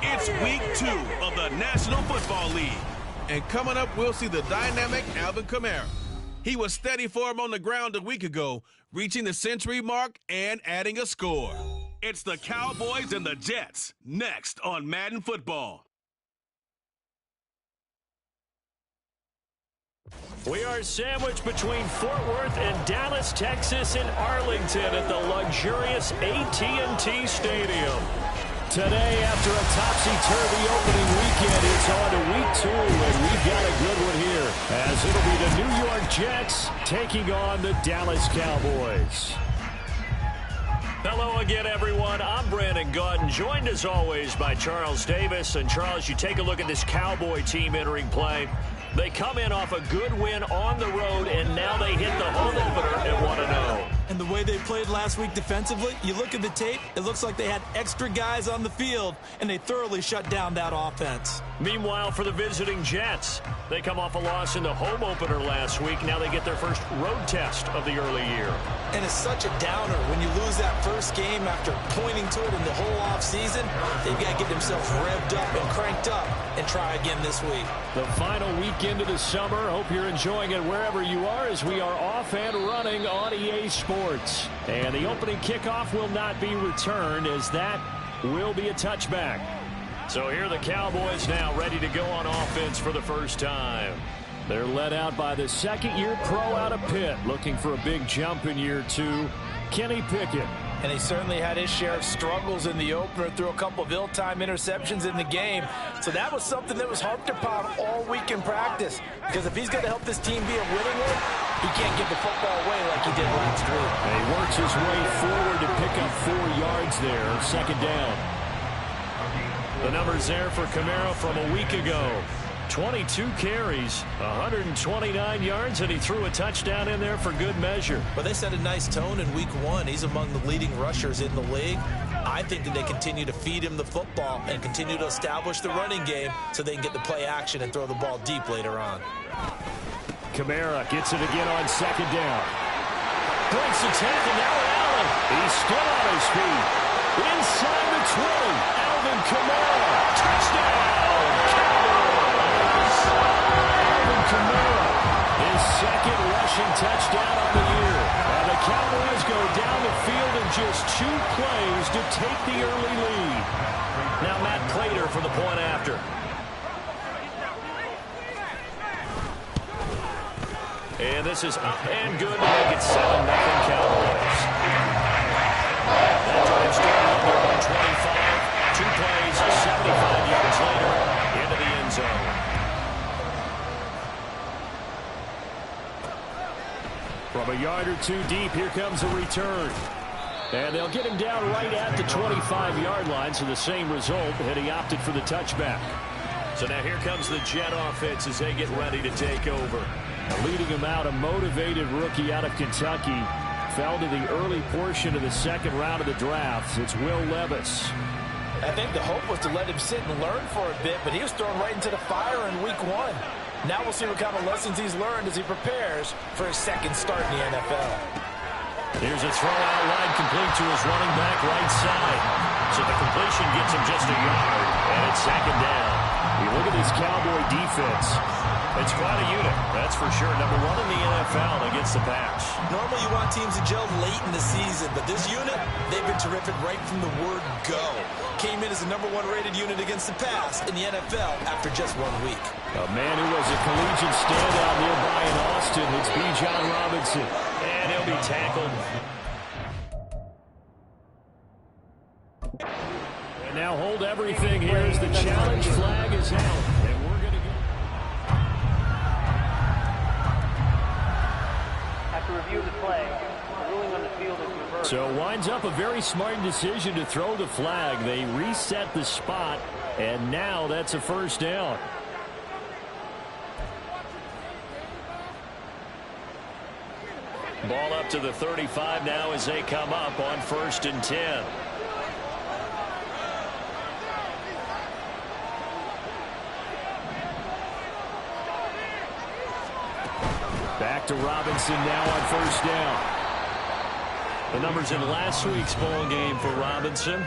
It's week 2 of the National Football League. And coming up, we'll see the dynamic Alvin Kamara. He was steady for him on the ground a week ago, reaching the century mark and adding a score. It's the Cowboys and the Jets, next on Madden Football. We are sandwiched between Fort Worth and Dallas, Texas, and Arlington at the luxurious AT&T Stadium. Today, after a topsy-turvy opening weekend, it's on to week 2, and we've got a good one here, as it'll be the New York Jets taking on the Dallas Cowboys. Hello again, everyone. I'm Brandon Gautin, joined as always by Charles Davis. And Charles, you take a look at this Cowboy team entering play. They come in off a good win on the road, and now they hit the home opener at 1-0. And the way they played last week defensively, you look at the tape, it looks like they had extra guys on the field, and they thoroughly shut down that offense. Meanwhile, for the visiting Jets, they come off a loss in the home opener last week. Now they get their first road test of the early year. And it's such a downer when you lose that first game after pointing to it in the whole offseason. They've got to get themselves revved up and cranked up and try again this week. The final weekend of the summer. Hope you're enjoying it wherever you are, as we are off and running on EA Sports. And the opening kickoff will not be returned, as that will be a touchback. So here are the Cowboys now, ready to go on offense for the first time. They're led out by the second-year pro out of Pitt, looking for a big jump in year 2, Kenny Pickett. And he certainly had his share of struggles in the opener, threw a couple of ill-timed interceptions in the game. So that was something that was harped upon all week in practice. Because if he's going to help this team be a winning one, he can't give the football away like he did last week. And he works his way forward to pick up 4 yards there, second down. The numbers there for Kamara from a week ago. 22 carries, 129 yards, and he threw a touchdown in there for good measure. Well, they set a nice tone in week 1. He's among the leading rushers in the league. I think that they continue to feed him the football and continue to establish the running game so they can get the play action and throw the ball deep later on. Kamara gets it again on second down. Breaks the tackle, now Allen. He's still on his feet. Inside the 20, Alvin Kamara. Touchdown! Kamara, his second rushing touchdown on the year. And the Cowboys go down the field in just 2 plays to take the early lead. Now Matt Prater for the point after. And this is up and good to make it 7-0 Cowboys. That drive started up there on 25. 2 plays, 75 yards later, into the end zone. From a yard or two deep, here comes a return. And they'll get him down right at the 25-yard line, so the same result, and he opted for the touchback. So now here comes the Jet offense as they get ready to take over. Leading him out, a motivated rookie out of Kentucky. Fell to the early portion of the second round of the draft. It's Will Levis. I think the hope was to let him sit and learn for a bit, but he was thrown right into the fire in week 1. Now we'll see what kind of lessons he's learned as he prepares for his second start in the NFL. Here's a throw out wide, complete to his running back right side. So the completion gets him just a yard, and it's second down. You look at this Cowboy defense. It's quite a unit, that's for sure. Number 1 in the NFL against the pass. Normally you want teams to gel late in the season, but this unit, they've been terrific right from the word go. Came in as the number 1 rated unit against the pass in the NFL after just 1 week. A man who was a collegiate standout nearby in Austin. It's Bijan Robinson. And he'll be tackled. And now hold everything here as the challenge flag is out. And we're going to go. After review of the play, the ruling on the field is reversed. So winds up a very smart decision to throw the flag. They reset the spot, and now that's a first down. Ball up to the 35 now as they come up on 1st and 10. Back to Robinson now on 1st down. The numbers in last week's bowl game for Robinson.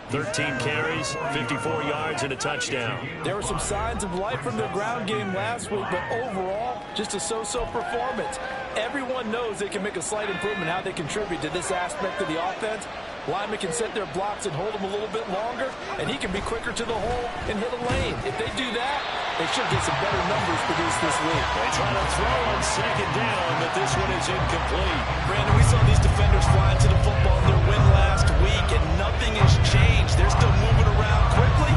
13 carries, 54 yards, and a touchdown. There were some signs of life from their ground game last week, but overall, just a so-so performance. Everyone knows they can make a slight improvement how they contribute to this aspect of the offense. Linemen can set their blocks and hold them a little bit longer, and he can be quicker to the hole and hit a lane. If they do that, they should get some better numbers produced this week. They try to throw on 2nd down, but this one is incomplete. Brandon, we saw these defenders flying to the football in their win last week, and nothing has changed. They're still moving around quickly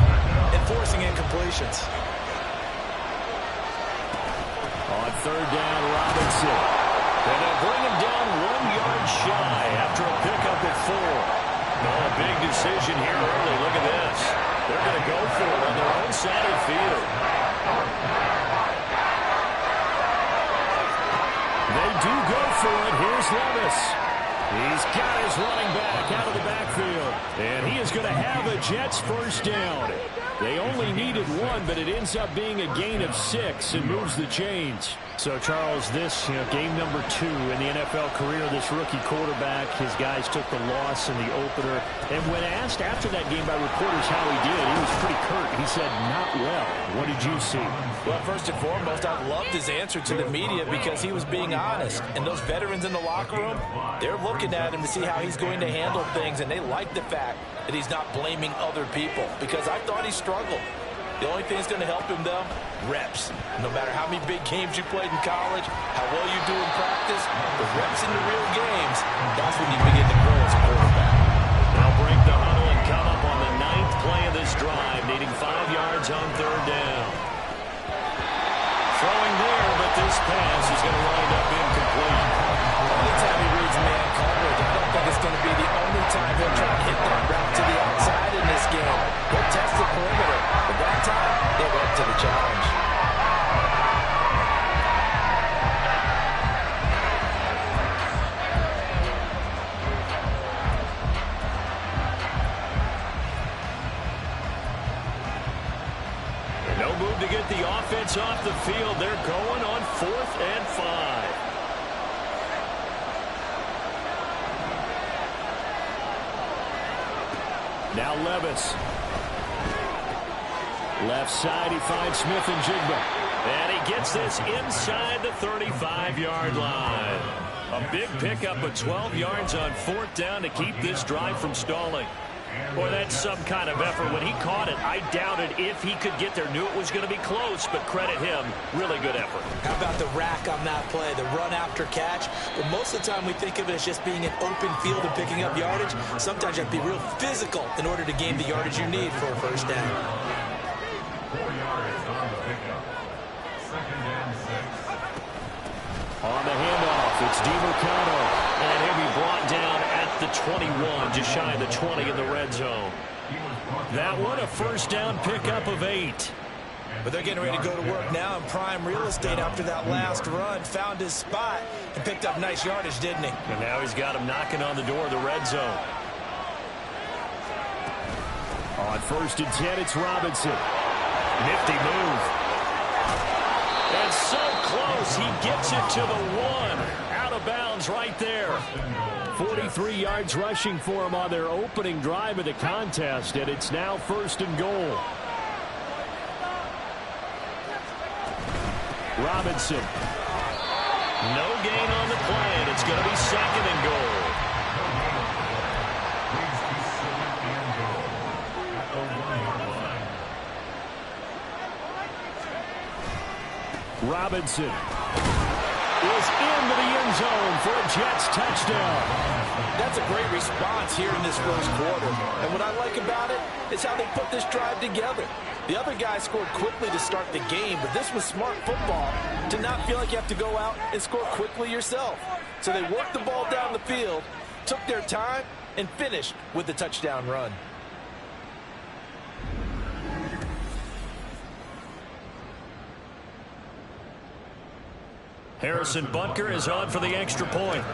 and forcing incompletions. On 3rd down, Robinson. And they'll bring him down 1 yard shy after a pickup at 4. Oh, a big decision here early. Look at this. They're going to go for it on their own side of the field. They do go for it. Here's Levis. He's got his running back out of the backfield. And he is going to have a Jets first down. They only needed 1, but it ends up being a gain of 6 and moves the chains. So, Charles, this, game number 2 in the NFL career, this rookie quarterback, his guys took the loss in the opener. And when asked after that game by reporters how he did, he was pretty curt. He said, not well. What did you see? Well, first and foremost, I loved his answer to the media because he was being honest. And those veterans in the locker room, they're looking at him to see how he's going to handle things, and they like the fact that he's not blaming other people because I thought he struggled. The only thing that's going to help him, though, reps. No matter how many big games you played in college, how well you do in practice, the reps in the real games, that's when you begin to grow as a quarterback. They'll break the huddle and come up on the 9th play of this drive, needing 5 yards on 3rd down. Throwing there, but this pass is going to wind up incomplete. Anytime he reads man coverage, I don't think it's going to be the only time he'll try to hit that route to the outside in this game. He'll test the perimeter, but that time, they went up to the challenge. No move to get the offense off the field. They're going on 4th and 5. Now Levis. Left side, he finds Smith and Jigba. And he gets this inside the 35-yard line. A big pickup of 12 yards on 4th down to keep this drive from stalling. Boy, that's some kind of effort. When he caught it, I doubted if he could get there. Knew it was going to be close, but credit him. Really good effort. How about the rack on that play, the run after catch? But most of the time we think of it as just being an open field and picking up yardage. Sometimes you have to be real physical in order to gain the yardage you need for a first down. 4 yards on the pickup. 2nd and 6. On the handoff. It's DiMercano, and he'll be brought down at the 21, just shy of the 20 in the red zone. That one, a first down pickup of 8. But they're getting ready to go to work now in prime real estate after that last run. Found his spot and picked up nice yardage, didn't he? And now he's got him knocking on the door of the red zone. On 1st and 10, it's Robinson. Nifty move. And so close, he gets it to the 1. Out of bounds right there. 43 yards rushing for him on their opening drive of the contest, and it's now 1st and goal. Robinson. No gain on the play, and it's going to be 2nd and goal. Robinson is into the end zone for a Jets touchdown. That's a great response here in this first quarter. And what I like about it is how they put this drive together. The other guy scored quickly to start the game, but this was smart football to not feel like you have to go out and score quickly yourself. So they worked the ball down the field, took their time, and finished with the touchdown run. Harrison Butker is on for the extra point.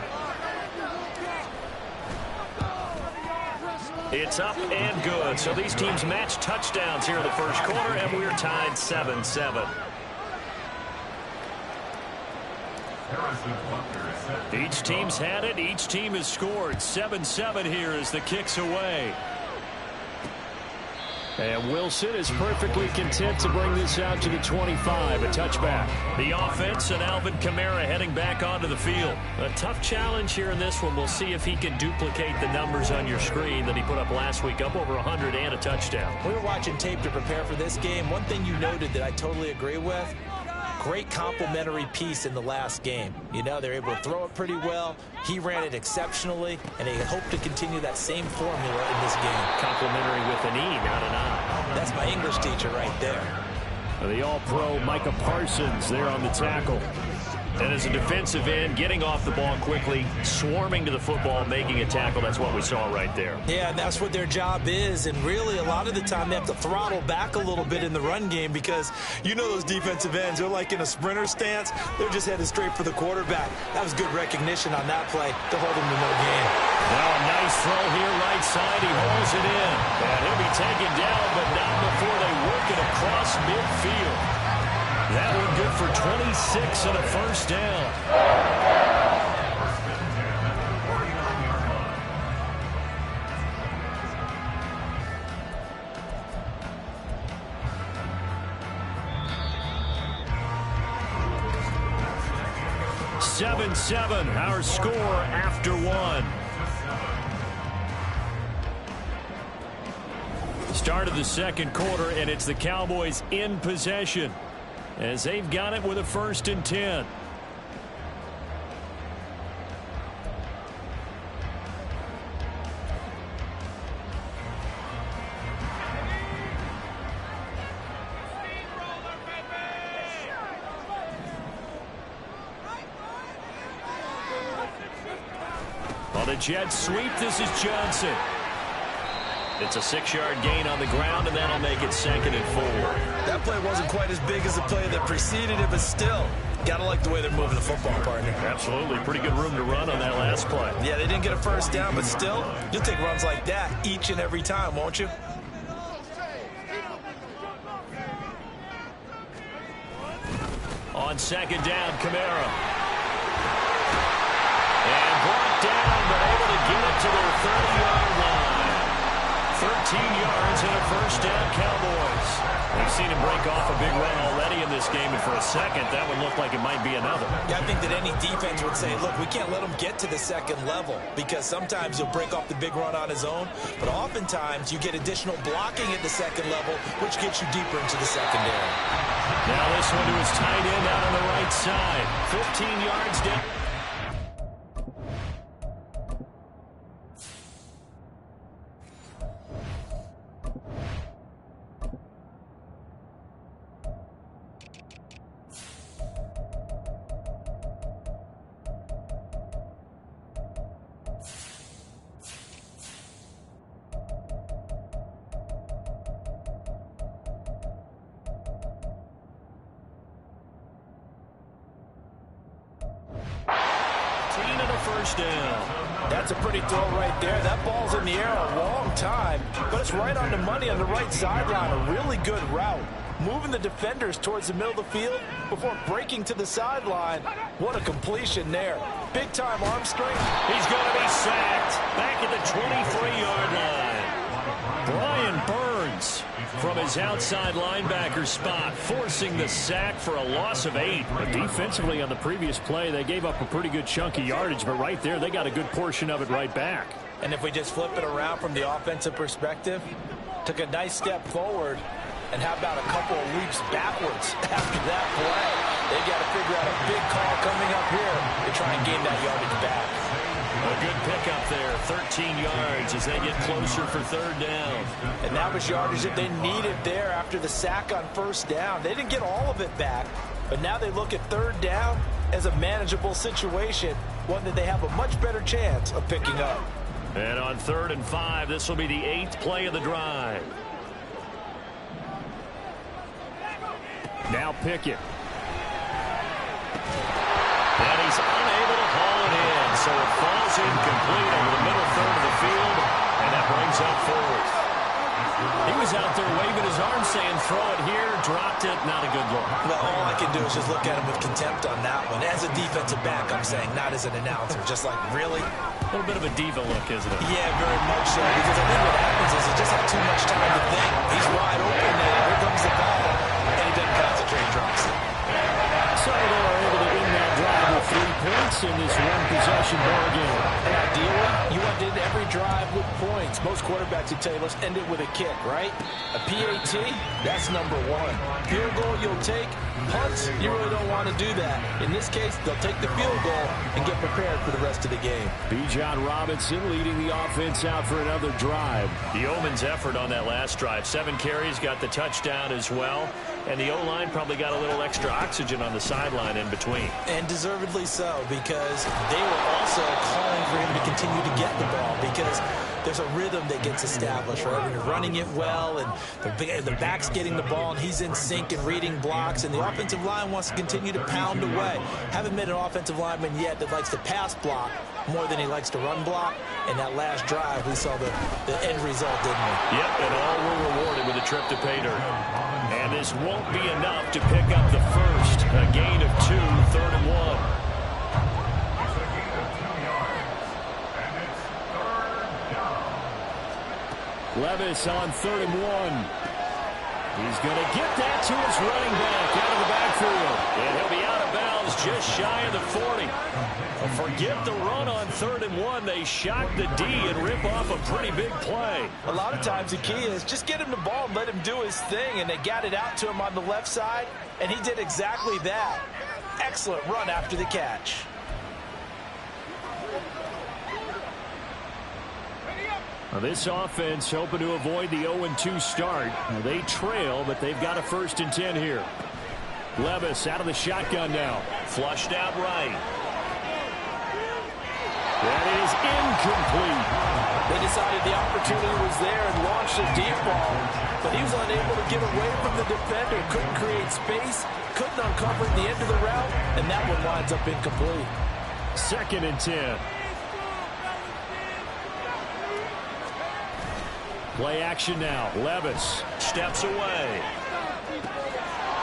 It's up and good. So these teams match touchdowns here in the first quarter, and we're tied 7-7. Each team's had it. Each team has scored. 7-7 here as the kick's away. And Wilson is perfectly content to bring this out to the 25, a touchback. The offense and Alvin Kamara heading back onto the field. A tough challenge here in this one. We'll see if he can duplicate the numbers on your screen that he put up last week, up over 100 and a touchdown. We were watching tape to prepare for this game. One thing you noted that I totally agree with, great complementary piece in the last game. You know, they're able to throw it pretty well. He ran it exceptionally, and they hope to continue that same formula in this game. Complimentary with an E, not an I. That's my English teacher right there. The All-Pro Micah Parsons there on the tackle. And as a defensive end, getting off the ball quickly, swarming to the football, making a tackle, that's what we saw right there. Yeah, and that's what their job is. And really, a lot of the time, they have to throttle back a little bit in the run game because you know those defensive ends, they're like in a sprinter stance. They're just headed straight for the quarterback. That was good recognition on that play to hold him to no gain. Now a nice throw here, right side. He holds it in. And he'll be taken down, but not before they work it across midfield. That one good for 26 and a first down. Seven, our score after one. Start of the second quarter, and it's the Cowboys in possession, as they've got it with a 1st and 10. On the Jets sweep, this is Johnson. It's a 6-yard gain on the ground, and that'll make it 2nd and 4. That play wasn't quite as big as the play that preceded it, but still, got to like the way they're moving the football, partner. Absolutely. Pretty good room to run on that last play. Yeah, they didn't get a first down, but still, you'll take runs like that each and every time, won't you? On 2nd down, Kamara. And brought down, but able to get it to their 30-yard line. 13 yards and a first down, Cowboys. We've seen him break off a big run already in this game, and for a second, that would look like it might be another. Yeah, I think that any defense would say, look, we can't let him get to the second level because sometimes he'll break off the big run on his own, but oftentimes you get additional blocking at the second level, which gets you deeper into the secondary. Now this one to his tight end out on the right side. 15 yards down. first down. That's a pretty throw right there. That ball's in the air a long time, but it's right on the money on the right sideline. A really good route. Moving the defenders towards the middle of the field before breaking to the sideline. What a completion there. Big-time arm strength. He's going to be sacked back at the 23-yard line. Brian Burns from his outside linebacker spot, forcing the sack for a loss of 8. But defensively on the previous play, they gave up a pretty good chunk of yardage, but right there, they got a good portion of it right back. And if we just flip it around from the offensive perspective, took a nice step forward, and how about a couple of leaps backwards after that play? They got to figure out a big call coming up here to try and gain that yardage back. A good pickup there, 13 yards as they get closer for third down. And that was yardage that they needed there after the sack on first down. They didn't get all of it back, but now they look at third down as a manageable situation, one that they have a much better chance of picking up. And on 3rd and 5, this will be the 8th play of the drive. Now Pickett. And he's unable to haul it in, so it falls incomplete over the middle third of the field, and that brings up 4th. He was out there waving his arm saying, throw it here, dropped it, not a good look. Well, all I can do is just look at him with contempt on that one. As a defensive back, I'm saying, not as an announcer. Just like, really? A little bit of a diva look, isn't it? Yeah, very much so, because I think what happens is he just had too much time to think. He's wide open, and here comes the ball, and he doesn't concentrate, drops it. So they are able to win that drive with 3 points in this one-possession ball game. And ideally, you want to end every drive with points. Most quarterbacks would tell you, let's end it with a kick, right? A PAT, that's number 1. Field goal you'll take. Punts, you really don't want to do that. In this case, they'll take the field goal and get prepared for the rest of the game. Bijan Robinson leading the offense out for another drive. The Yeoman's effort on that last drive. 7 carries, got the touchdown as well. And the O-line probably got a little extra oxygen on the sideline in between. And deservedly so, because they were also calling for him to continue to get the ball, because there's a rhythm that gets established, right? When you're running it well, and the back's getting the ball, and he's in sync and reading blocks, and the offensive line wants to continue to pound away. Haven't met an offensive lineman yet that likes to pass block more than he likes to run block. And that last drive, we saw the end result, didn't we? Yep, and all were rewarded with a trip to pay dirt. And this won't be enough to pick up the first. A gain of 2, 3rd and 1. Levis on 3rd and 1. He's going to get that to his running back out of the backfield. And he'll be out of bounds just shy of the 40. Forget the run on 3rd and 1. They shock the D and rip off a pretty big play. A lot of times the key is just get him the ball and let him do his thing. And they got it out to him on the left side, and he did exactly that. Excellent run after the catch. Now this offense hoping to avoid the 0-2 start. Now they trail, but they've got a 1st and 10 here. Levis out of the shotgun now. Flushed out right. That is incomplete. They decided the opportunity was there and launched a deep ball, but he was unable to get away from the defender. Couldn't create space, couldn't uncover the end of the route, and that one winds up incomplete. 2nd and 10. Play action now. Levis steps away.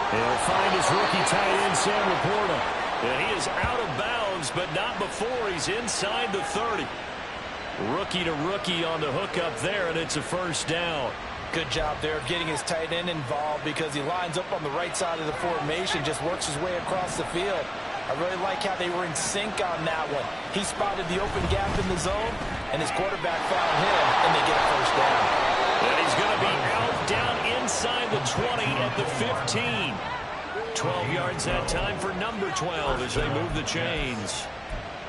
He'll find his rookie tight end, Sam Laporta. And he is out of bounds, but not before he's inside the 30. Rookie to rookie on the hookup there, and it's a 1st down. Good job there of getting his tight end involved, because he lines up on the right side of the formation, just works his way across the field. I really like how they were in sync on that one. He spotted the open gap in the zone, and his quarterback found him, and they get a 1st down. And he's going to be out down inside the 20 at the 15. 12 yards that time for number 12 as they move the chains.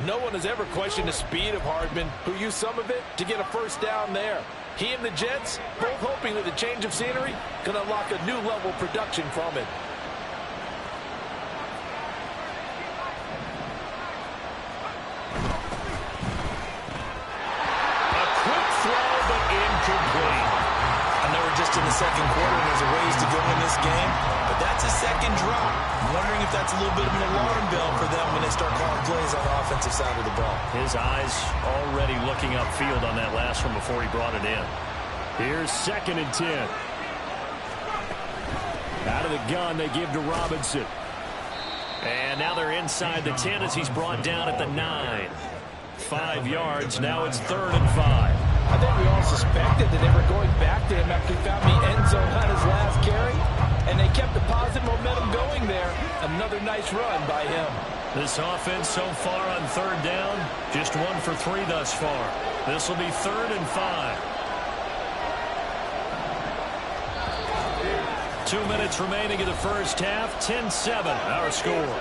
No one has ever questioned the speed of Hardman, who used some of it to get a 1st down there. He and the Jets both hoping that the change of scenery can unlock a new level of production from it. A quick throw, but incomplete. I know we're just in the 2nd quarter and there's a ways to go in this game, but that's a 2nd drop. I'm wondering if that's a little bit of an alarm bell for them when they start calling plays on the offensive side of the ball. His eyes already looking upfield on that last one before he brought it in. Here's 2nd and 10. Out of the gun, they give to Robinson. And now they're inside the 10 as he's brought down at the 9. 5 yards. Now it's 3rd and 5. I think we all suspected that they were going back to him after he found the end zone on his last carry. And they kept the positive momentum going there. Another nice run by him. This offense so far on 3rd down, just 1 for 3 thus far. This will be 3rd and 5. 2 minutes remaining in the first half. 10-7 our score.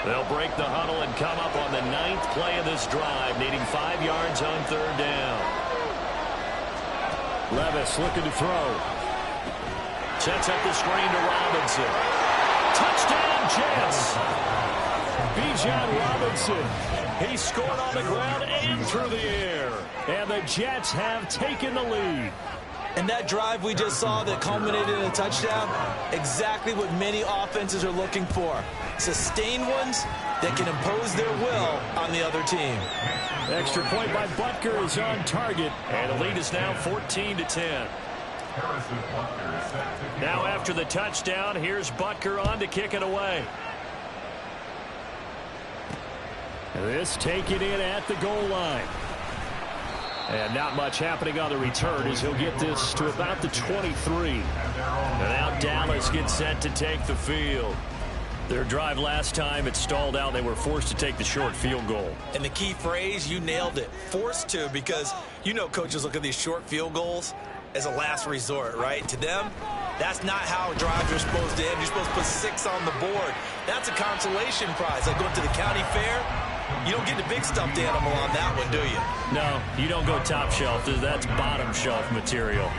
They'll break the huddle and come up on the 9th play of this drive, needing 5 yards on 3rd down. Levis looking to throw. Sets up the screen to Robinson. Touchdown, Jets! Bijan Robinson. He scored on the ground and through the air. And the Jets have taken the lead. And that drive we just saw that culminated in a touchdown, exactly what many offenses are looking for. Sustained ones that can impose their will on the other team. Extra point by Butker is on target, and the lead is now 14-10. Now after the touchdown, here's Butker on to kick it away. This taken in at the goal line. And not much happening on the return as he'll get this to about the 23. And now Dallas gets set to take the field. Their drive last time, it stalled out. They were forced to take the short field goal. And the key phrase, you nailed it. Forced to, because you know coaches look at these short field goals as a last resort, right? To them, that's not how drives are supposed to end. You're supposed to put 6 on the board. That's a consolation prize. Like going to the county fair, you don't get the big stuffed animal on that one, do you? No, you don't go top shelf. That's bottom shelf material.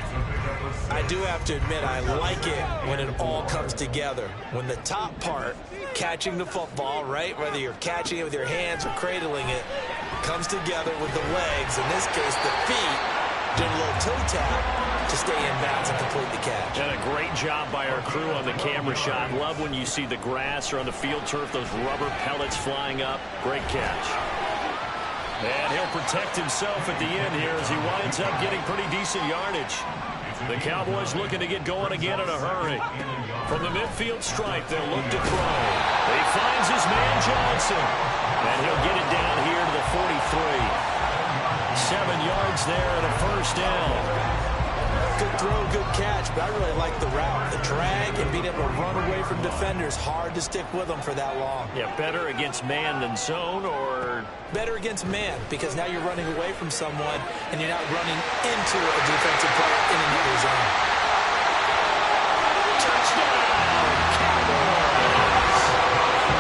I do have to admit, I like it when it all comes together. When the top part, catching the football, right, whether you're catching it with your hands or cradling it, comes together with the legs, in this case the feet, doing a little toe tap to stay in bounds and complete the catch. And a great job by our crew on the camera shot. Love when you see the grass or on the field turf, those rubber pellets flying up. Great catch. And he'll protect himself at the end here as he winds up getting pretty decent yardage. The Cowboys looking to get going again in a hurry. From the midfield stripe, they'll look to throw. He finds his man Johnson. And he'll get it down here to the 43. 7 yards there and a first down. Good throw, good catch, but I really like the route. The drag and being able to run away from defenders. Hard to stick with them for that long. Yeah, better against man than zone, or? Better against man, because now you're running away from someone and you're not running into a defensive player in another zone. Touchdown, Cowboys!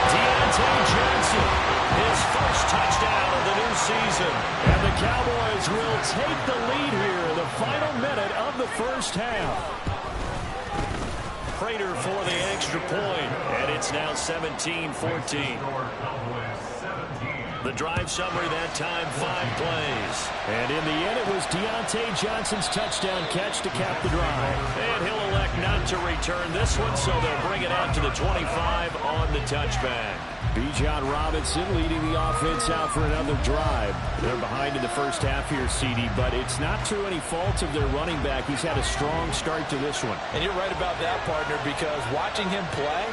Deontay Johnson, his first touchdown of the new season. And the Cowboys will take the lead here in the final minute of the first half. Prater for the extra point, and it's now 17-14. The drive summary that time, 5 plays. And in the end, it was Deontay Johnson's touchdown catch to cap the drive. And he'll elect not to return this one, so they'll bring it out to the 25 on the touchback. Bijan Robinson leading the offense out for another drive. They're behind in the first half here, CD, but it's not through any fault of their running back. He's had a strong start to this one. And you're right about that, partner, because watching him play,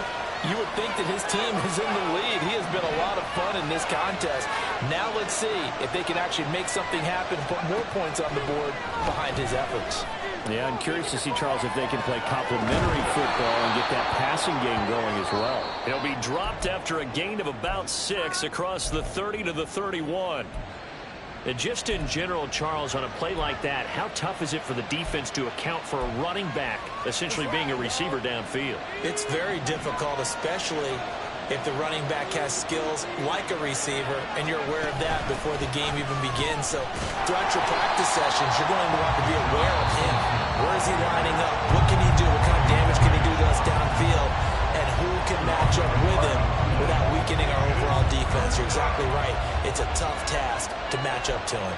you would think that his team is in the lead. He has been a lot of fun in this contest. Now let's see if they can actually make something happen, put more points on the board behind his efforts. Yeah, I'm curious to see, Charles, if they can play complementary football and get that passing game going as well. He'll be dropped after a gain of about 6 across the 30 to the 31. And just in general, Charles, on a play like that, how tough is it for the defense to account for a running back essentially being a receiver downfield? It's very difficult, especially if the running back has skills like a receiver, and you're aware of that before the game even begins. So throughout your practice sessions, you're going to want to be aware of him. Where is he lining up? What can he do? What kind of damage can he do to us downfield? And who can match up with him without weakening our overall defense? You're exactly right. It's a tough task to match up to him.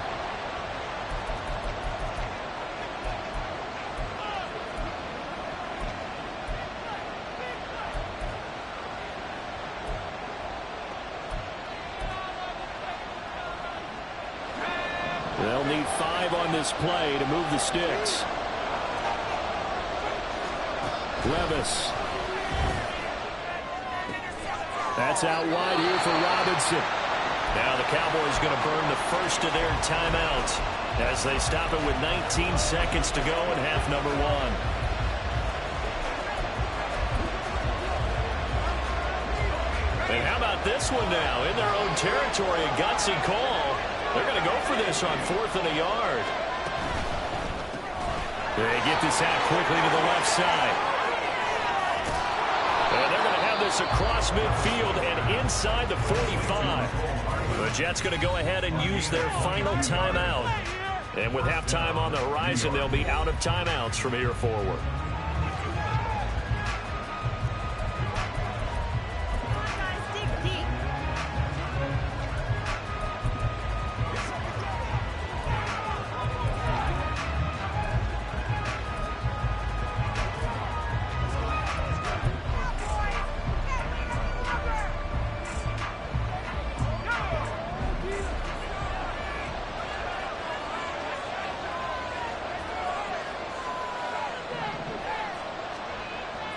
They'll need 5 on this play to move the sticks. Levis. That's out wide here for Robinson. Now the Cowboys going to burn the first of their timeouts as they stop it with 19 seconds to go in half number 1. And how about this one now? In their own territory, a gutsy call. They're going to go for this on 4th and a yard. They get this out quickly to the left side. And they're going to have this across midfield and inside the 45. The Jets going to go ahead and use their final timeout. And with halftime on the horizon, they'll be out of timeouts from here forward.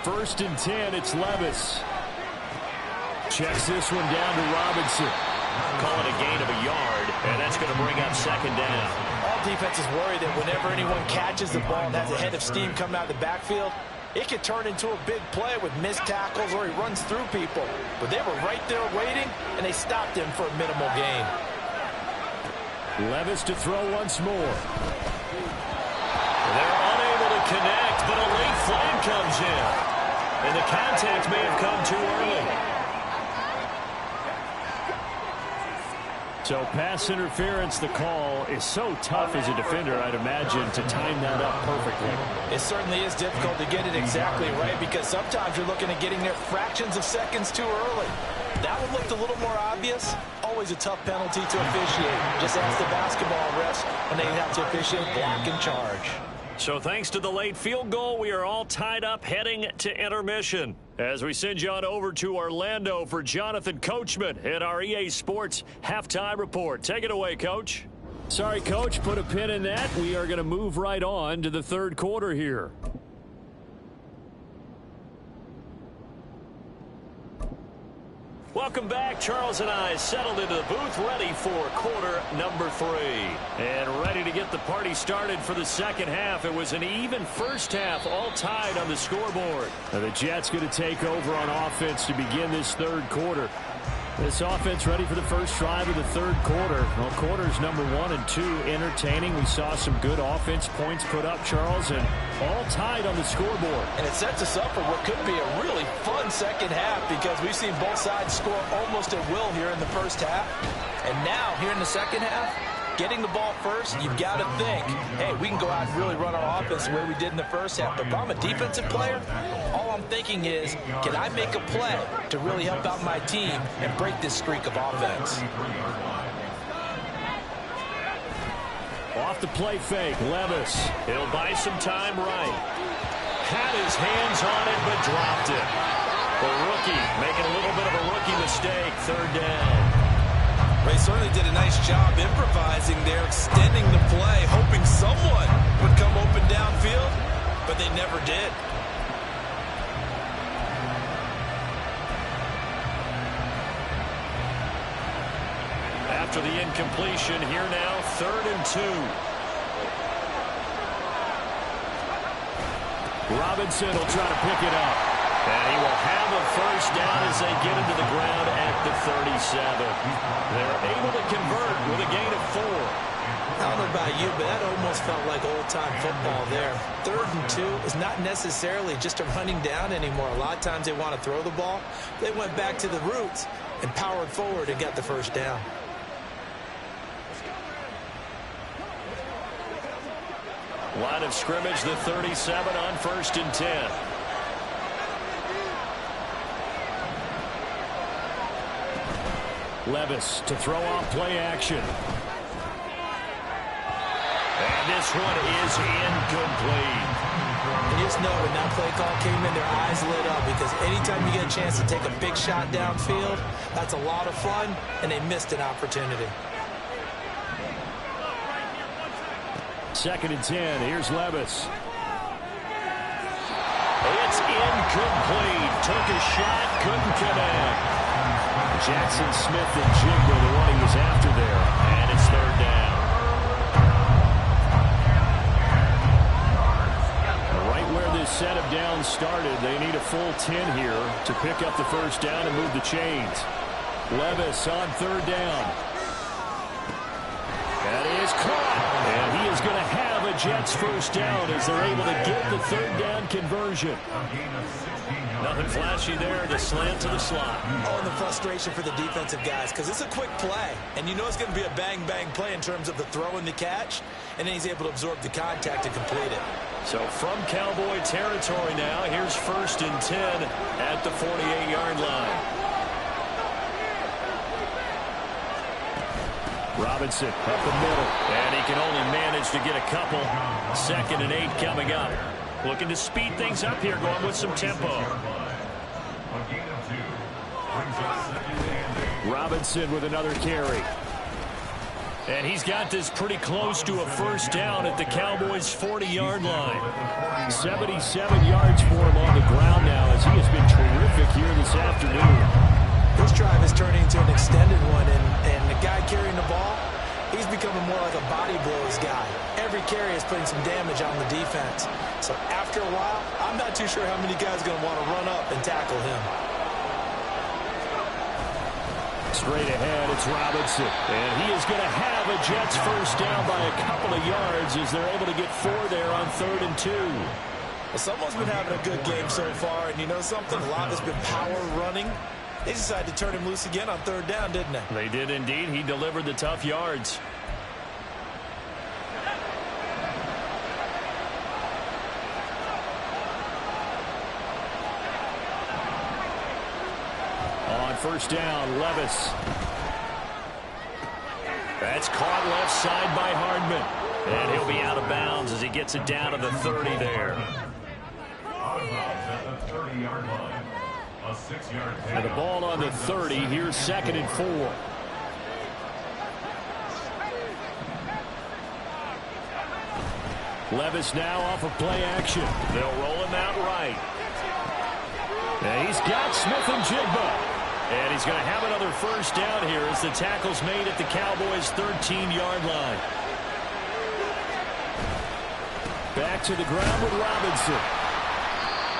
First and 10, it's Levis. Checks this one down to Robinson. Call it a gain of a yard, and that's going to bring up second down. All defenses worry that whenever anyone catches the ball and has a head of steam coming out of the backfield, it could turn into a big play with missed tackles or he runs through people. But they were right there waiting, and they stopped him for a minimal gain. Levis to throw once more. They're unable to connect, but a late flag comes in. And the contact may have come too early. So pass interference, the call is so tough as a defender, I'd imagine, to time that up perfectly. It certainly is difficult to get it exactly right because sometimes you're looking at getting there fractions of seconds too early. That one looked a little more obvious. Always a tough penalty to officiate. Just ask the basketball refs when they have to officiate block and charge. So thanks to the late field goal, we are all tied up heading to intermission. As we send you on over to Orlando for Jonathan Coachman at our EA Sports Halftime Report. Take it away, Coach. Sorry, Coach, put a pin in that. We are going to move right on to the third quarter here. Welcome back. Charles and I settled into the booth, ready for quarter number 3. And ready to get the party started for the second half. It was an even first half, all tied on the scoreboard. Now the Jets going to take over on offense to begin this third quarter. This offense ready for the first drive of the third quarter. Well, quarters number 1 and 2 entertaining. We saw some good offense points put up, Charles, and all tied on the scoreboard. And it sets us up for what could be a really fun second half because we've seen both sides score almost at will here in the first half. And now, here in the second half, getting the ball first, you've got to think, hey, we can go out and really run our offense the way we did in the first half. But if I'm a defensive player, all I'm thinking is, can I make a play to really help out my team and break this streak of offense? Off the play fake, Levis. He'll buy some time right. Had his hands on it, but dropped it. The rookie making a little bit of a rookie mistake, third down. They certainly did a nice job improvising there, extending the play, hoping someone would come open downfield, but they never did. After the incompletion, here now, 3rd and 2. Robinson will try to pick it up. And he will have a first down as they get into the ground at the 37. They're able to convert with a gain of 4. I don't know about you, but that almost felt like old-time football there. 3rd and 2 is not necessarily just a running down anymore. A lot of times they want to throw the ball. They went back to the roots and powered forward and got the first down. Line of scrimmage, the 37 on 1st and 10. Levis to throw off play action. And this one is incomplete. And you just know when that play call came in, their eyes lit up, because anytime you get a chance to take a big shot downfield, that's a lot of fun, and they missed an opportunity. 2nd and 10. Here's Levis. It's incomplete. Took a shot, couldn't connect. Jackson Smith and Jigba, the one he was after there. And it's 3rd down. Right where this set of downs started, they need a full 10 here to pick up the first down and move the chains. Levis on 3rd down. That is caught. And he is going to have a Jets first down as they're able to get the 3rd down conversion. Nothing flashy there. The slant to the slot. Oh, and the frustration for the defensive guys, because it's a quick play. And you know it's going to be a bang-bang play in terms of the throw and the catch. And then he's able to absorb the contact and complete it. So from Cowboy territory now, here's 1st and 10 at the 48-yard line. Robinson up the middle, and he can only manage to get a couple. 2nd and 8 coming up. Looking to speed things up here, going with some tempo. Robinson with another carry. And he's got this pretty close to a first down at the Cowboys' 40-yard line. 77 yards for him on the ground now, as he has been terrific here this afternoon. This drive is turning into an extended one, and the guy carrying the ball, he's becoming more like a body blows guy. Every carry is putting some damage on the defense. So after a while, I'm not too sure how many guys are going to want to run up and tackle him. Straight ahead, it's Robinson. And he is going to have a Jets first down by a couple of yards as they're able to get 4 there on 3rd and 2. Well, someone's been having a good game so far, and you know something? A lot has been power running. They decided to turn him loose again on 3rd down, didn't they? They did indeed. He delivered the tough yards. On 1st down, Levis. That's caught left side by Hardman. And he'll be out of bounds as he gets it down to the 30 there. And the ball on the 30. Here's 2nd and 4. Levis now off of play action. They'll roll him out right. And he's got Smith and Jigba. And he's going to have another first down here as the tackle's made at the Cowboys' 13-yard line. Back to the ground with Robinson.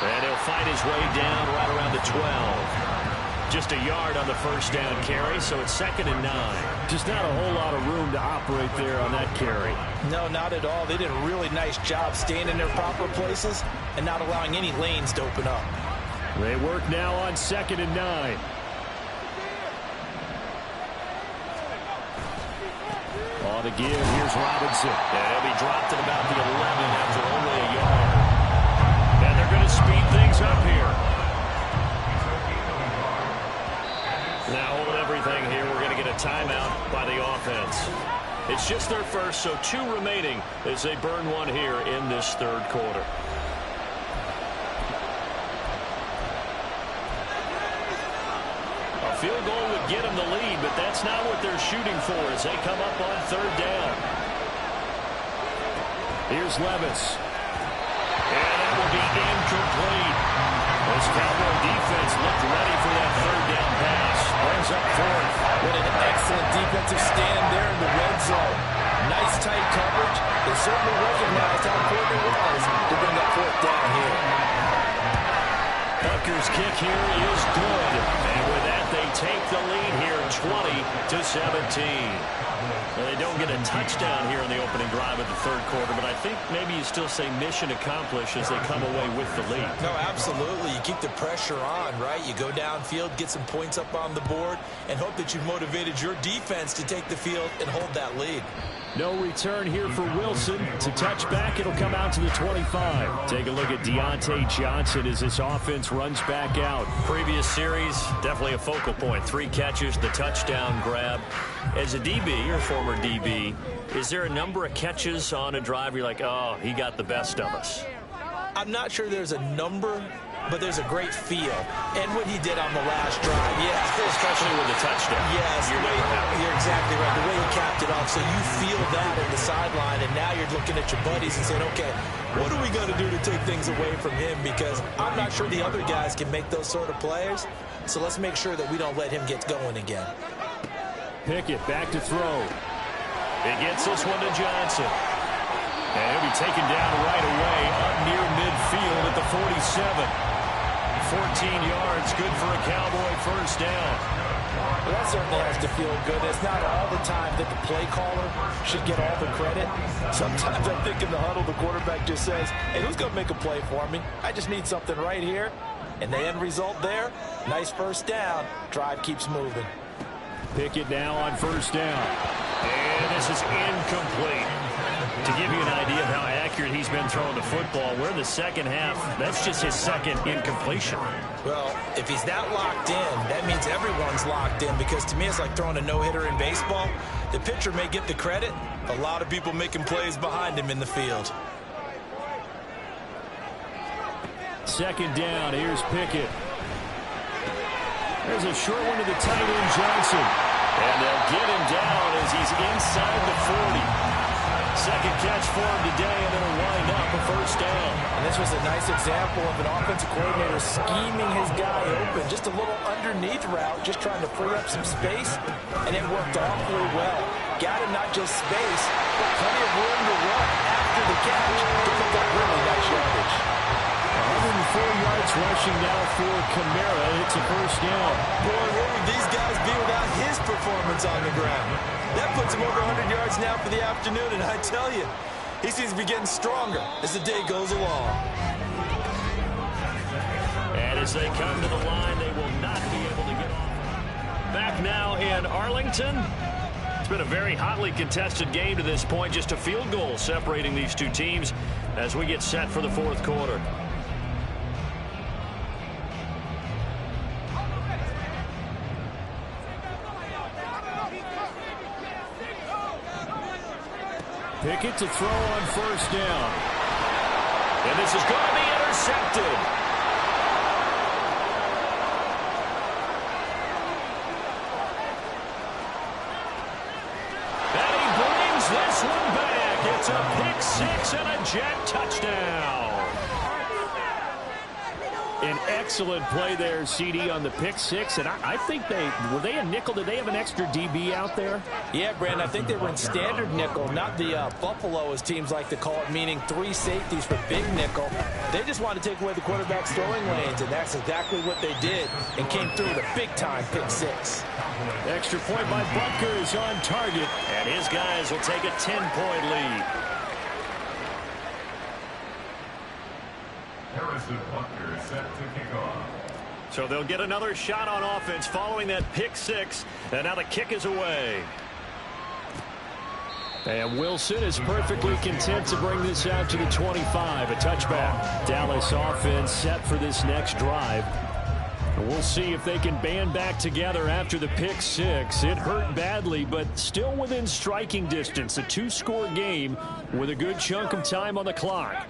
And he'll find his way down right around the 12. Just a yard on the first down carry, so it's 2nd and 9. Just not a whole lot of room to operate there on that carry. No, not at all. They did a really nice job staying in their proper places and not allowing any lanes to open up. They work now on 2nd and 9. On the give, here's Robinson. And he'll be dropped at about the 11 after only a yard. And they're going to speed things up here. Now holding everything here, we're going to get a timeout by the offense. It's just their first, so 2 remaining as they burn one here in this 3rd quarter. A field goal would get them the lead, but that's not what they're shooting for as they come up on 3rd down. Here's Levis. And that will be incomplete. This Cowboy defense looked ready for that 3rd down pass. Brings up 4th. What an excellent defensive stand there in the red zone. Nice tight coverage. They certainly recognized how important it was to bring that 4th down here. Bucker's kick here is good. And with that, they take the lead here 20-17. Well, they don't get a touchdown here in the opening drive of the third quarter, but I think maybe you still say mission accomplished as they come away with the lead. No, absolutely. You keep the pressure on, right? You go downfield, get some points up on the board, and hope that you've motivated your defense to take the field and hold that lead. No return here for Wilson. To touch back, it'll come out to the 25. Take a look at Deontay Johnson as this offense runs back out. Previous series, definitely a focal point. 3 catches, the touchdown grab. As a DB, or former DB, is there a number of catches on a drive where you're like, oh, he got the best of us? I'm not sure there's a number, but there's a great feel. And what he did on the last drive, yeah. Especially with the touchdown. Yes, you're exactly right. The way he capped it off, so you feel that in the sideline, and now you're looking at your buddies and saying, okay, what are we going to do to take things away from him? Because I'm not sure the other guys can make those sort of plays, so let's make sure that we don't let him get going again. Pickett back to throw. He gets this one to Johnson. And he'll be taken down right away up near midfield at the 47. 14 yards, good for a Cowboy first down. Well, that certainly has to feel good. It's not all the time that the play caller should get all the credit. Sometimes I think in the huddle, the quarterback just says, hey, who's going to make a play for me? I just need something right here. And the end result there, nice first down. Drive keeps moving. Pickett now on first down. And this is incomplete. To give you an idea of how accurate he's been throwing the football, we're in the second half. That's just his second incompletion. Well, if he's that locked in, that means everyone's locked in, because to me it's like throwing a no-hitter in baseball. The pitcher may get the credit. A lot of people making plays behind him in the field. Second down, here's Pickett. There's a short one to the tight end, Johnson. And they'll get him down as he's inside the 40. Second catch for him today, and it'll wind up a first down. And this was a nice example of an offensive coordinator scheming his guy open. Just a little underneath route, just trying to free up some space, and it worked awfully well. Got him not just space, but plenty of room to run after the catch to pick up really nice yardage. 104 yards rushing now for Kamara. It's a first down. Boy, what would these guys be without his performance on the ground? That puts him over 100 yards now for the afternoon, and I tell you, he seems to be getting stronger as the day goes along. And as they come to the line, they will not be able to get off. Back now in Arlington. It's been a very hotly contested game to this point. Just a field goal separating these two teams as we get set for the fourth quarter. Pickett to throw on first down. And this is going to be intercepted. And he brings this one back. It's a pick six and a jet touchdown. An excellent play there, CD, on the pick six. And I think were they a nickel? Did they have an extra DB out there? Yeah, Brandon, I think they were in standard nickel, not the Buffalo, as teams like to call it, meaning 3 safeties for big nickel. They just wanted to take away the quarterback's throwing lanes, and that's exactly what they did, and came through with a big-time pick six. Extra point by Butker is on target, and his guys will take a 10-point lead. Harrison Butker set to kick off. So they'll get another shot on offense following that pick six, and now the kick is away. And Wilson is perfectly content to bring this out to the 25, a touchback. Dallas offense set for this next drive. And we'll see if they can band back together after the pick six. It hurt badly, but still within striking distance. A 2-score game with a good chunk of time on the clock.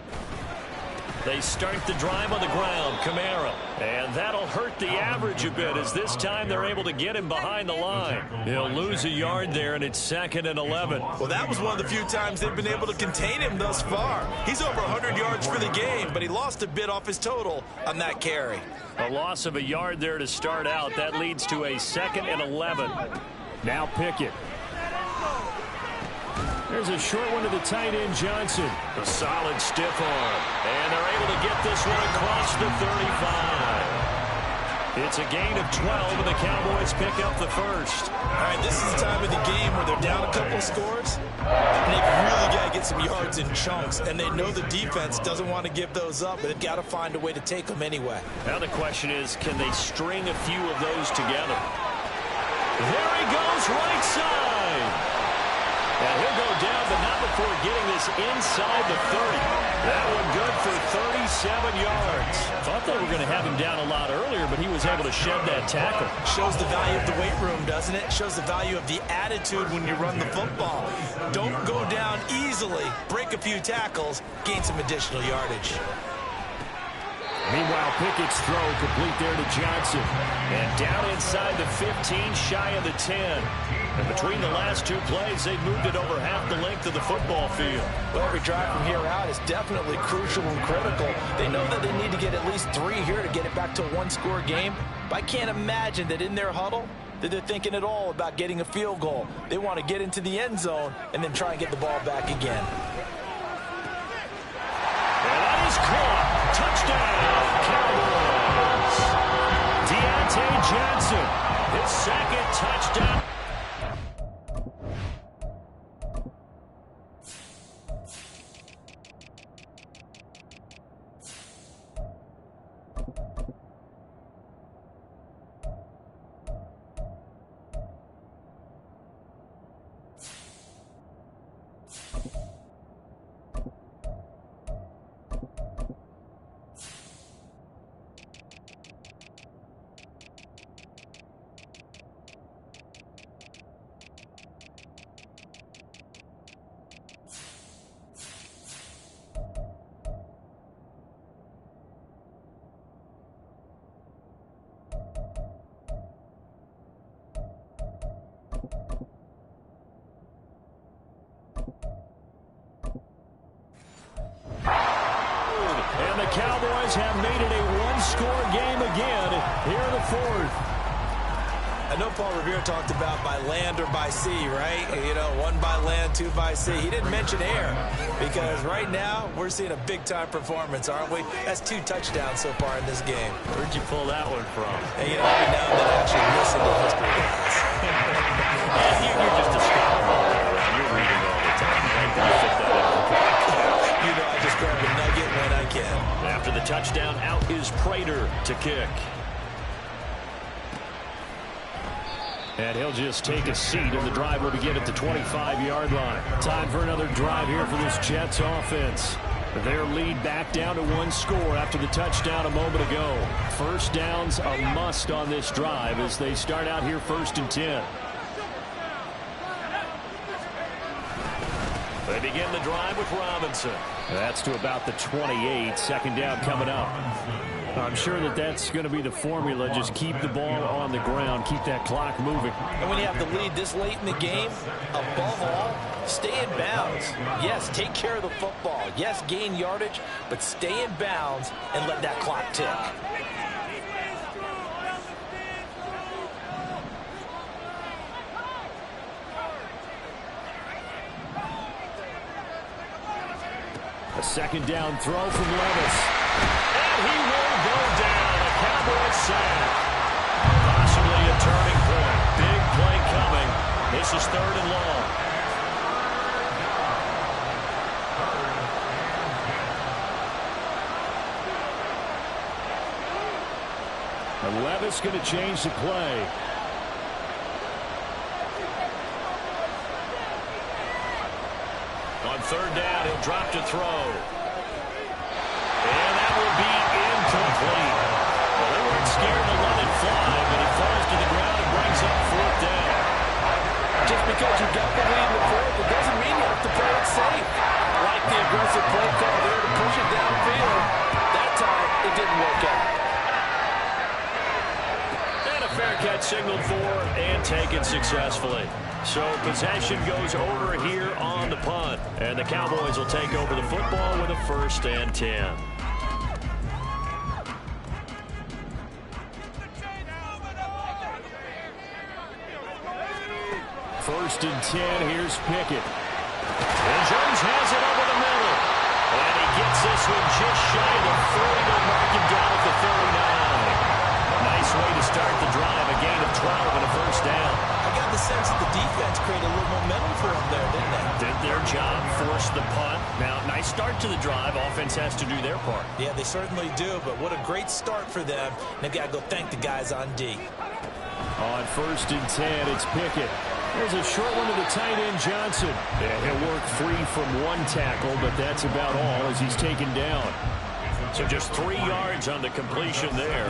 They start the drive on the ground, Kamara. And that'll hurt the average a bit, as this time they're able to get him behind the line. He'll lose a yard there, and it's 2nd and 11. Well, that was one of the few times they've been able to contain him thus far. He's over 100 yards for the game, but he lost a bit off his total on that carry. A loss of a yard there to start out. That leads to a 2nd and 11. Now Pickett. There's a short one to the tight end, Johnson. A solid stiff arm. And they're able to get this one across the 35. It's a gain of 12, and the Cowboys pick up the first. All right, this is the time of the game where they're down a couple of scores, and they've really got to get some yards in chunks, and they know the defense doesn't want to give those up, but they've got to find a way to take them anyway. Now the question is, can they string a few of those together? There he goes, right side. And he'll go down, but not before getting this inside the 30. That one good for 37 yards. Thought they were going to have him down a lot earlier, but he was able to shed that tackle. Shows the value of the weight room, doesn't it? Shows the value of the attitude when you run the football. Don't go down easily. Break a few tackles. Gain some additional yardage. Meanwhile, Pickett's throw complete there to Johnson. And down inside the 15, shy of the 10. And between the last two plays, they've moved it over half the length of the football field. Well, every drive from here out is definitely crucial and critical. They know that they need to get at least 3 here to get it back to a one-score game. But I can't imagine that in their huddle that they're thinking at all about getting a field goal. They want to get into the end zone and then try and get the ball back again. And that is caught. Touchdown, Cowboys. Deontay Johnson, his second touchdown. And the Cowboys have made it a one-score game again here in the fourth. I know Paul Revere talked about by land or by sea, right? You know, 1 by land, 2 by sea. He didn't mention air because right now we're seeing a big-time performance, aren't we? That's 2 touchdowns so far in this game. Where'd you pull that one from? Hey, you know, every now and then I actually listen to history class. You're just a scholar all the way around. You're reading all the time. I ain't gonna fit that in. You know, I just grab a nugget when I can. After the touchdown, out is Prater to kick. And he'll just take a seat, and the drive will begin at the 25-yard line. Time for another drive here for this Jets offense. Their lead back down to 1 score after the touchdown a moment ago. First down's a must on this drive as they start out here 1st and 10. They begin the drive with Robinson. That's to about the 28. Second down coming up. I'm sure that that's going to be the formula. Just keep the ball on the ground. Keep that clock moving. And when you have the lead this late in the game, above all, stay in bounds. Yes, take care of the football. Yes, gain yardage, but stay in bounds and let that clock tick. A second down throw from Levis. And he will go down. A Cowboys sack. Possibly a turning point. Big play coming. This is 3rd and long. And Levis going to change the play. On 3rd down, he'll drop to throw. And that will be incomplete. Well, they weren't scared to let it fly, but it falls to the ground and brings up 4th down. Just because you got the lead in the fourth, it doesn't mean you have to play it safe. Like the aggressive play call there to push it downfield. That time, it didn't work out. And a fair catch signaled for and taken successfully. So possession goes over here on the punt. And the Cowboys will take over the football with a 1st and 10. First and 10, here's Pickett. And Jones has it over the middle. And he gets this one just shy of the 40. They'll mark him down at the 39. Nice way force the punt. Now, nice start to the drive. Offense has to do their part. Yeah, they certainly do, but what a great start for them. They've got to go thank the guys on D. On 1st and 10, it's Pickett. There's a short one to the tight end, Johnson. Yeah, he'll work free from one tackle, but that's about all as he's taken down. So just 3 yards on the completion there,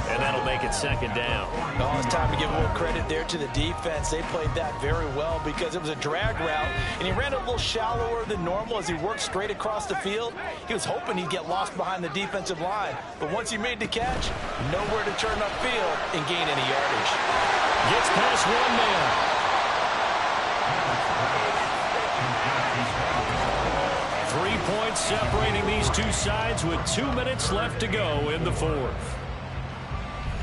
and that'll make it 2nd down. Oh, it's time to give a little credit there to the defense. They played that very well because it was a drag route, and he ran a little shallower than normal as he worked straight across the field. He was hoping he'd get lost behind the defensive line, but once he made the catch, nowhere to turn upfield and gain any yardage. Gets past one man. 3 points separating these two sides with 2 minutes left to go in the 4th.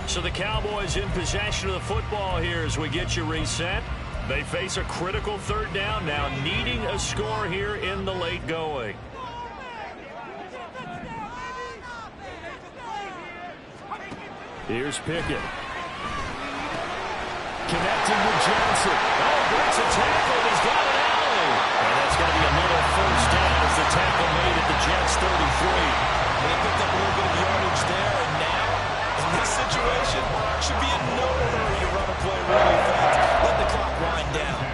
So the Cowboys in possession of the football here as we get you reset. They face a critical 3rd down now, needing a score here in the late going. Here's Pickett. Connecting with Johnson. Oh, breaks a tackle. He's got an alley. And that's going to be another 1st down as the tackle made at the Jets 33. They picked up a little bit of yardage there, and now, in this situation, should be in no hurry to run a play really fast. Let the clock wind down.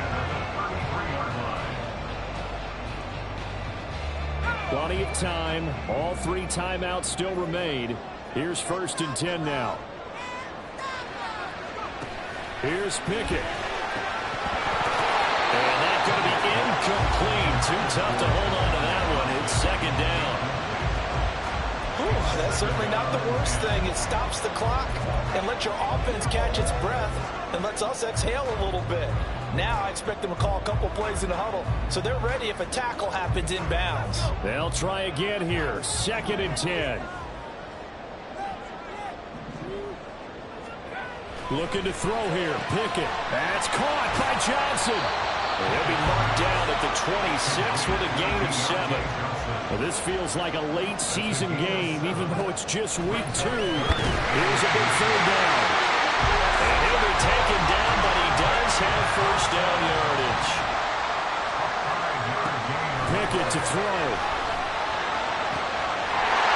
Plenty of time. All 3 timeouts still remain. Here's 1st and 10 now. Here's Pickett. And that's going to be incomplete. Too tough to hold on to that one. It's 2nd down. Whew, that's certainly not the worst thing. It stops the clock and lets your offense catch its breath and lets us exhale a little bit. Now I expect them to call a couple plays in the huddle, so they're ready if a tackle happens inbounds. They'll try again here. 2nd and 10. Looking to throw here. Pickett. That's caught by Johnson. They'll be marked down at the 26 with a gain of 7. Well, this feels like a late season game, even though it's just week 2. Here's a big 3rd down. And he'll be taken down, but he does have 1st down yardage. Pickett to throw.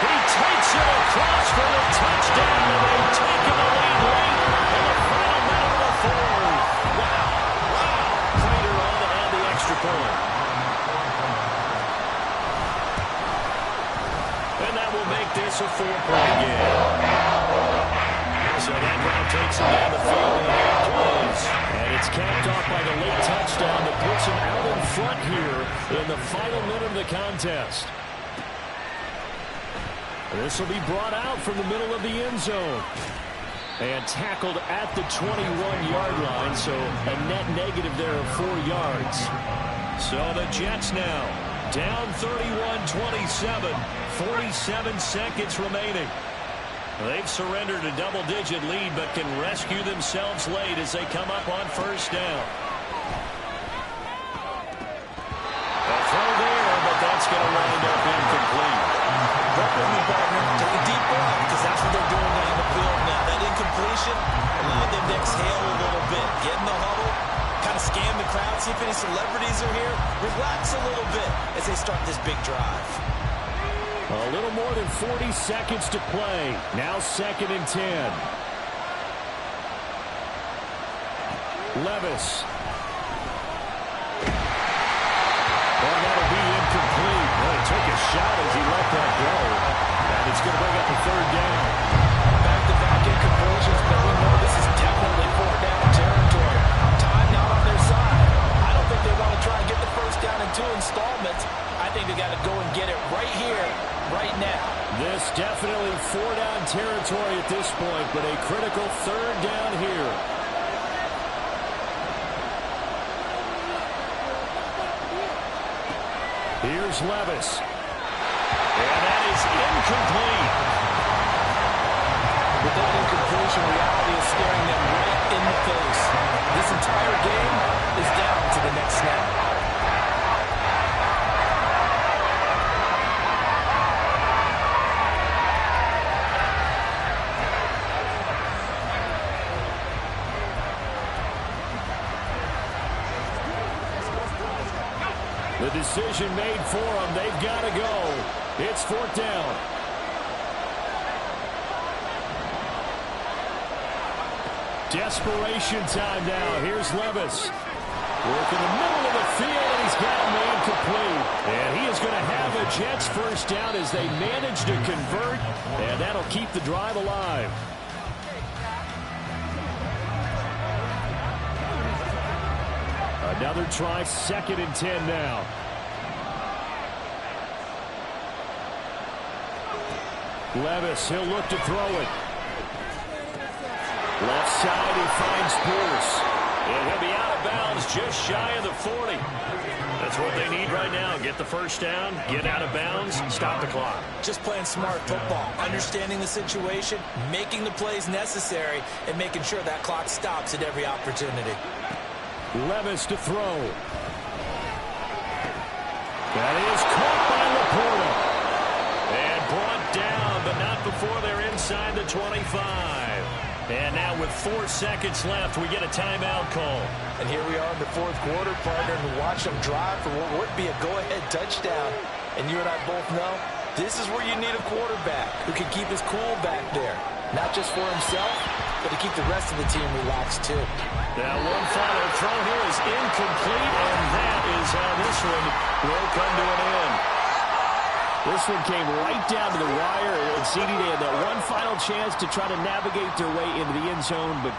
He takes it across for the touchdown, and they've taken the lead late in the final minute of the 4th. Wow. Prater on to add the extra point. And that will make this a 4-point game. So that drive takes him down the field and he plays. And it's capped off by the late touchdown that puts him out in front here in the final minute of the contest. This will be brought out from the middle of the end zone. And tackled at the 21-yard line, so a net negative there of 4 yards. So the Jets now down 31-27, 47 seconds remaining. They've surrendered a double-digit lead, but can rescue themselves late as they come up on 1st down. A throw there, but that's going to wind up incomplete. Work with me, partner. Take a deep breath, because that's what they're doing down the field now. That incompletion allowed them to exhale a little bit. Get in the huddle, kind of scan the crowd, see if any celebrities are here. Relax a little bit as they start this big drive. A little more than 40 seconds to play. Now 2nd and 10. Levis. Well, that'll be incomplete. Well, he took a shot as he let that go. And it's going to bring up a 3rd down. Back-to-back incompletions, but we know this is definitely 4th down territory. Time not on their side. I don't think they want to try and get the 1st down in 2 installments. I think they got to go and get it right here, right now. This definitely 4-down territory at this point, but a critical 3rd down here. Here's Levis. And that is incomplete. With that incompletion, reality is staring them right in the face. This entire game is down to the next snap. The decision made for them. They've got to go. It's 4th down. Desperation time now. Here's Levis. Work in the middle of the field, and he's got a man complete. And he is going to have a Jets first down as they manage to convert, and that'll keep the drive alive. Another try, 2nd and 10 now. Levis, he'll look to throw it. Left side, he finds Pierce. And he'll be out of bounds just shy of the 40. That's what they need right now. Get the first down, get out of bounds, stop the clock. Just playing smart football, understanding the situation, making the plays necessary, and making sure that clock stops at every opportunity. Levis to throw. That is caught by Laporta. And brought down, but not before they're inside the 25. And now with 4 seconds left, we get a timeout call. And here we are in the 4th quarter, partner, and watch them drive for what would be a go-ahead touchdown. And you and I both know this is where you need a quarterback who can keep his cool back there. Not just for himself, but to keep the rest of the team relaxed, too. Now one final throw here is incomplete, and that is how this one will come to an end. This one came right down to the wire, and CD, they had that one final chance to try to navigate their way into the end zone, but